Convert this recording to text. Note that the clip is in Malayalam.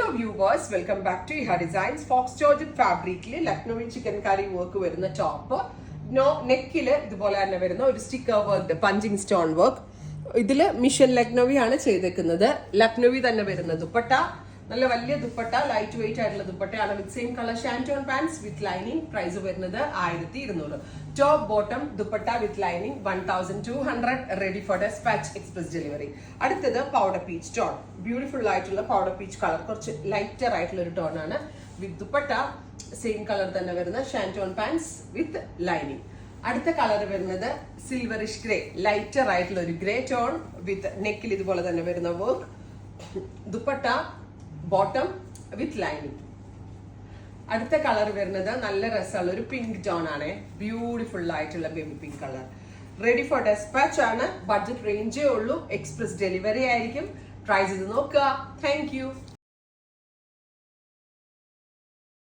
Hello viewers, welcome back to Iha Designs. Fox Georgette fabric le Lucknowi chikankari work varuna top. No neck ile idupole thanne varuna oru sticker work punching stone work. Idile mission Lucknowi aanu cheyidekkunnathu. Lucknowi thanne varuna dupatta. നല്ല വലിയ ദുപ്പട്ട ലൈറ്റ് വെയിറ്റ് ആയിട്ടുള്ള ദുപ്പട്ടയാണ് with same colour shantoon pants with lining price വരുന്നത് 1200 top bottom dupatta with lining 1200 ready for despatch express delivery അടുത്തത് പൗഡർ പീച്ച് ടോൺ ബ്യൂട്ടിഫുൾ ആയിട്ടുള്ള പൗഡർ പീച്ച് കളർ കുറച്ച് ലൈറ്റർ ആയിട്ടുള്ള ഒരു ടോൺ ആണ് വിത്ത് ദുപ്പട്ട സെയിം കളർ തന്നെ വരുന്ന ഷാൻറ്റോൺ പാൻസ് വിത്ത് ലൈനിങ് അടുത്ത കളർ വരുന്നത് സിൽവറിഷ് ഗ്രേ ലൈറ്റർ ആയിട്ടുള്ള ഒരു ഗ്രേ ടോൺ വിത്ത് നെക്കിൽ ഇതുപോലെ തന്നെ വരുന്ന work dupatta bottom with lining അടുത്ത കളർ വരുന്നത് നല്ല രസമുള്ള ഒരു പിങ്ക് ടോൺ ആണ് ബ്യൂട്ടിഫുൾ ആയിട്ടുള്ള baby pink colour ready for despatch ആണ് ബഡ്ജറ്റ് റേഞ്ചേ ഉള്ളൂ എക്സ്പ്രസ് ഡെലിവറി ആയിരിക്കും ട്രൈ ചെയ്ത് നോക്കുക താങ്ക് യു